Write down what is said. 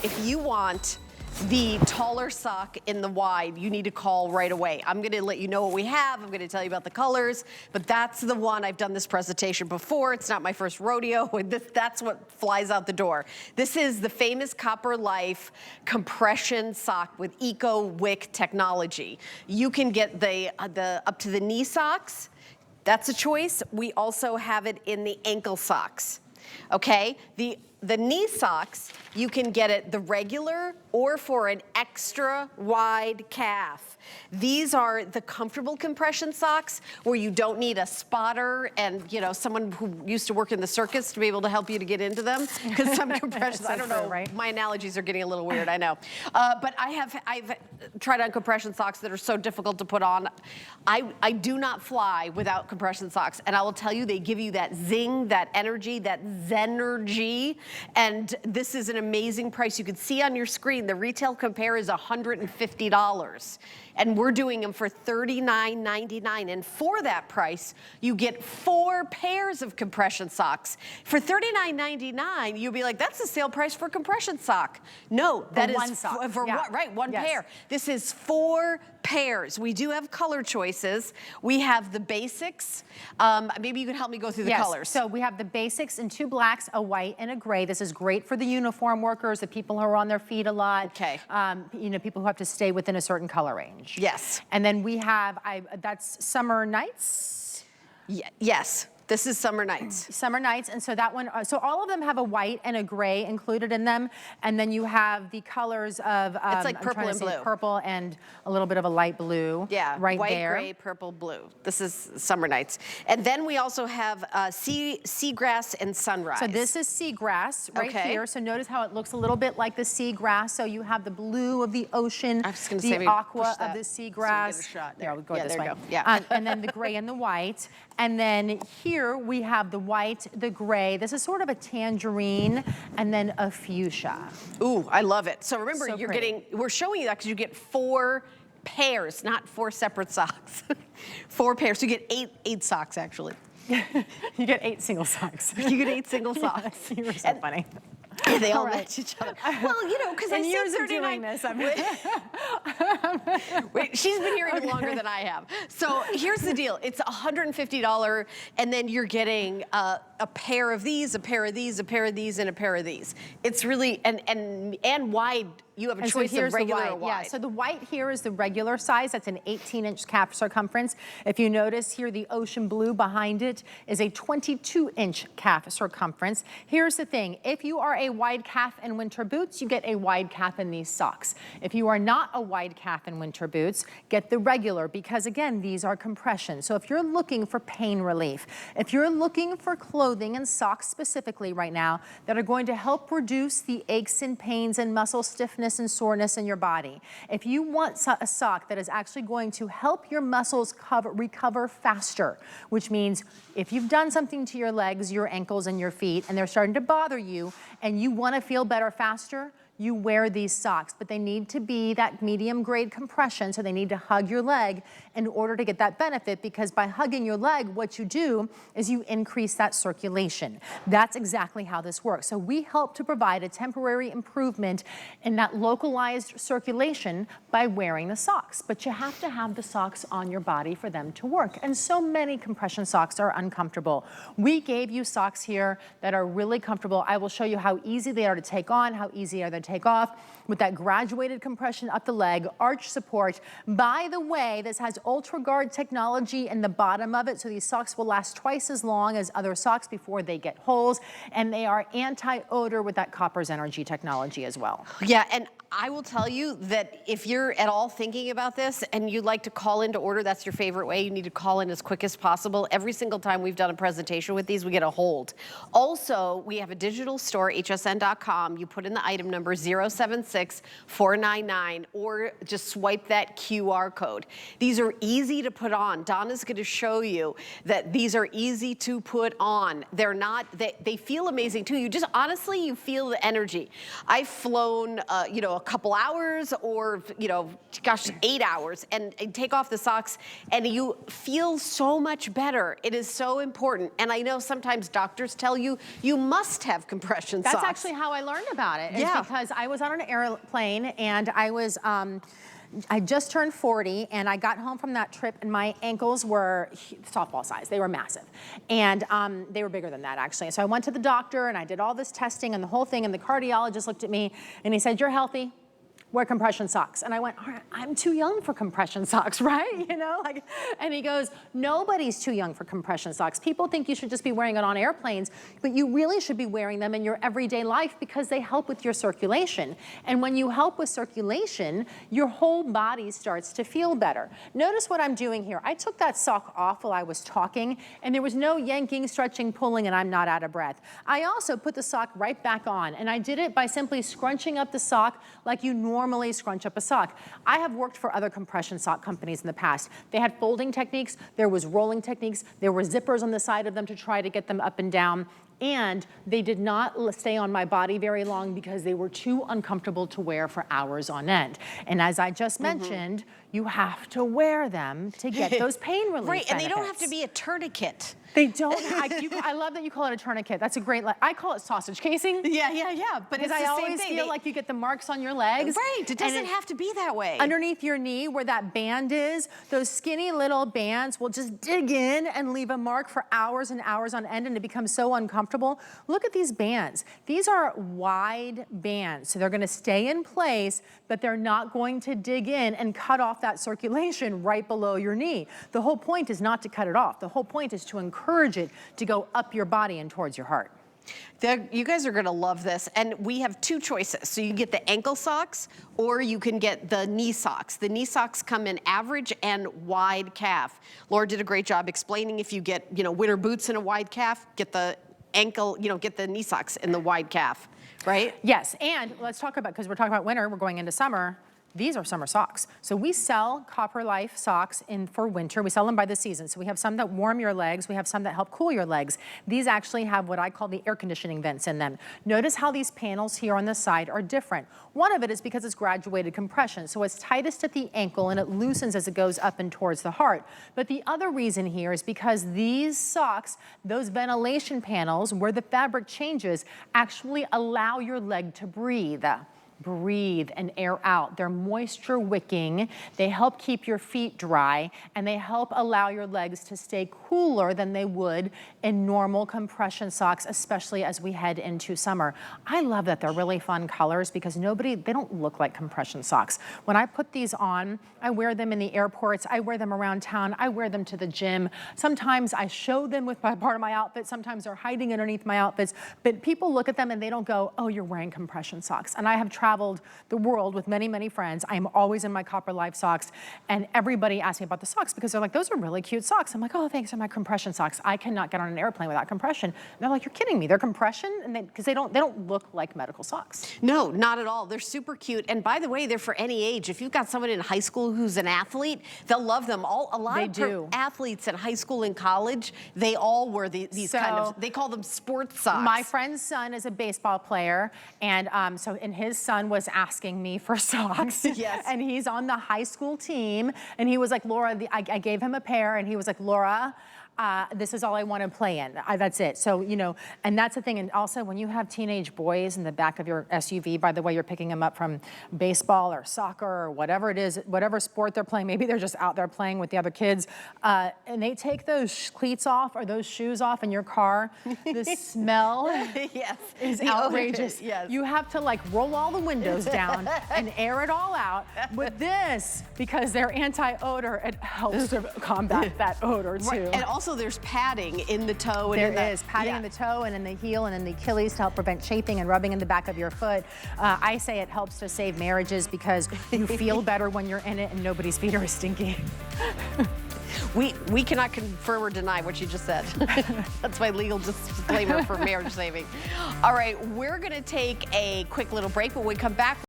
if you want the taller sock in the wide, you need to call right away. I'm gonna let you know what we have. I'm gonna tell you about the colors, but that's the one. I've done this presentation before. It's not my first rodeo. That's what flies out the door. This is the famous Copper Life compression sock with EcoWick technology. You can get the up to the knee socks. That's a choice. We also have it in the ankle socks. Okay, the knee socks, you can get it the regular or for an extra wide calf. These are the comfortable compression socks where you don't need a spotter and, you know, someone who used to work in the circus to be able to help you to get into them. Because some compressions, I don't know, right? My analogies are getting a little weird, I know. But I've tried on compression socks that are so difficult to put on. I do not fly without compression socks. And I will tell you, they give you that zing, that energy, that zenergy. And this is an amazing price. You can see on your screen, the retail compare is $150. And we're doing them for $39.99. And for that price, you get 4 pairs of compression socks. For $39.99, you'll be like, that's the sale price for a compression sock. No, that is one sock. One pair. This is 4 pairs. We do have color choices. We have the basics. Maybe you can help me go through the colors. So we have the basics in 2 blacks, a white, and a gray. This is great for the uniform workers, the people who are on their feet a lot. Okay. You know, people who have to stay within a certain color range. Yes. And then we have, that's Summer Nights? Yes. This is Summer Nights. Summer Nights, and so that one, so all of them have a white and a gray included in them, and then you have the colors of, it's like purple and blue. Purple and a little bit of a light blue. Yeah, right white, there. gray, purple, blue. This is Summer Nights. And then we also have seagrass and sunrise. So this is seagrass right here. So notice how it looks a little bit like the seagrass. So you have the blue of the ocean, the aqua of the seagrass. So get a shot there. Yeah, we'll go this way. Yeah. And then the gray and the white. And then here we have the white, the gray. This is sort of a tangerine, and then a fuchsia. Ooh, I love it. So remember, So you're pretty. getting, we're showing you that because you get 4 pairs, not 4 separate socks. 4 pairs. So you get 8 socks, actually. You get 8 single socks. You get 8 single socks. You're so funny. Yeah, they all match each other. Well, you know, because I years said of doing this, Wait, she's been here even longer than I have. So here's the deal. It's $150, and then you're getting a pair of these, a pair of these, a pair of these, and a pair of these. It's really, and wide. You have a choice of regular or wide. Yeah, so the white here is the regular size. That's an 18-inch calf circumference. If you notice here, the ocean blue behind it is a 22-inch calf circumference. Here's the thing. If you are a wide calf in winter boots, you get a wide calf in these socks. If you are not a wide calf in winter boots, get the regular, because again, these are compression. So if you're looking for pain relief, if you're looking for clothing and socks specifically right now that are going to help reduce the aches and pains and muscle stiffness and soreness in your body. If you want a sock that is actually going to help your muscles recover faster, which means if you've done something to your legs, your ankles, and your feet, and they're starting to bother you, and you want to feel better faster, you wear these socks, but they need to be that medium grade compression, so they need to hug your leg in order to get that benefit, because by hugging your leg, what you do is you increase that circulation. That's exactly how this works. So we help to provide a temporary improvement in that localized circulation by wearing the socks, but you have to have the socks on your body for them to work. And so many compression socks are uncomfortable. We gave you socks here that are really comfortable. I will show you how easy they are to take on, how easy are they to take off, with that graduated compression up the leg, arch support. By the way, this has Ultra Guard technology in the bottom of it, so these socks will last twice as long as other socks before they get holes, and they are anti-odor with that Copper's Energy technology as well. Yeah, and I will tell you that if you're at all thinking about this and you'd like to call in to order, that's your favorite way, you need to call in as quick as possible. Every single time we've done a presentation with these, we get a hold. Also, we have a digital store, hsn.com. You put in the item number 076499, or just swipe that QR code. These are easy to put on. Donna's going to show you that these are easy to put on. They're not, they feel amazing too. You just, honestly, you feel the energy. I've flown, you know, a couple hours or, gosh, 8 hours and take off the socks and you feel so much better. It is so important. And I know sometimes doctors tell you, you must have compression socks. That's actually how I learned about it. Yeah. Because I was on an airplane and I just turned 40 and I got home from that trip and my ankles were softball size. They were massive. And they were bigger than that actually. So I went to the doctor and I did all this testing and the whole thing and the cardiologist looked at me and he said, "You're healthy. Wear compression socks." And I went, "All right, I'm too young for compression socks, right?" And he goes, "Nobody's too young for compression socks. People think you should just be wearing it on airplanes, but you really should be wearing them in your everyday life because they help with your circulation. And when you help with circulation, your whole body starts to feel better." Notice what I'm doing here. I took that sock off while I was talking and there was no yanking, stretching, pulling, and I'm not out of breath. I also put the sock right back on and I did it by simply scrunching up the sock like you normally scrunch up a sock. I have worked for other compression sock companies in the past. They had folding techniques, there was rolling techniques, there were zippers on the side of them to try to get them up and down. And they did not stay on my body very long because they were too uncomfortable to wear for hours on end. And as I just mentioned, you have to wear them to get those pain relief Right, and benefits. they don't have to be a tourniquet. They don't. I love that you call it a tourniquet. That's a great, I call it sausage casing. Yeah, but it's the I same always thing. feel like you get the marks on your legs. Right, it doesn't have to be that way. Underneath your knee where that band is, those skinny little bands will just dig in and leave a mark for hours and hours on end and it becomes so uncomfortable. Look at these bands. These are wide bands, so they're gonna stay in place, but they're not going to dig in and cut off that circulation right below your knee. The whole point is not to cut it off. The whole point is to encourage it to go up your body and towards your heart. You guys are gonna love this. And we have two choices. So you can get the ankle socks or you can get the knee socks. The knee socks come in average and wide calf. Laura did a great job explaining if you get, winter boots in a wide calf, get the ankle, get the knee socks in the wide calf, right? Yes, and let's talk about, because we're talking about winter, we're going into summer. These are summer socks. So we sell Copper Life socks for winter. We sell them by the season. So we have some that warm your legs. We have some that help cool your legs. These actually have what I call the air conditioning vents in them. Notice how these panels here on the side are different. One of it is because it's graduated compression. So it's tightest at the ankle and it loosens as it goes up and towards the heart. But the other reason here is because these socks, those ventilation panels where the fabric changes, actually allow your leg to breathe. Breathe and air out. They're moisture wicking. They help keep your feet dry and they help allow your legs to stay cooler than they would in normal compression socks, especially as we head into summer. I love that they're really fun colors because they don't look like compression socks. When I put these on, I wear them in the airports, I wear them around town, I wear them to the gym. Sometimes I show them with part of my outfit, sometimes they're hiding underneath my outfits, but people look at them and they don't go, "Oh, you're wearing compression socks." And I have traveled the world with many, many friends. I'm always in my Copper Life socks and everybody asks me about the socks because they're like, "Those are really cute socks." I'm like, "Oh, thanks, they're my compression socks. I cannot get on an airplane without compression." And they're like, "You're kidding me, they're compression?" And because they don't look like medical socks. No, not at all. They're super cute. And by the way, they're for any age. If you've got someone in high school who's an athlete, they'll love them. A lot of athletes in high school and college, they all wear these they call them sports socks. My friend's son is a baseball player, and and his son was asking me for socks. Yes. And he's on the high school team, and he was like, "Laura," I gave him a pair, and he was like, "Laura, this is all I want to play in. That's it." So, and that's the thing. And also when you have teenage boys in the back of your SUV, by the way, you're picking them up from baseball or soccer or whatever it is, whatever sport they're playing, maybe they're just out there playing with the other kids, and they take those cleats off or those shoes off in your car, the smell is outrageous. Yes. You have to roll all the windows down and air it all out. With this, because they're anti-odor, it helps to combat that odor too. Right. And also there's padding in the toe. And there is padding in the toe and in the heel and in the Achilles to help prevent chafing and rubbing in the back of your foot. I say it helps to save marriages because you feel better when you're in it and nobody's feet are stinky. We cannot confirm or deny what you just said. That's my legal disclaimer for marriage saving. All right, we're gonna take a quick little break. When we come back,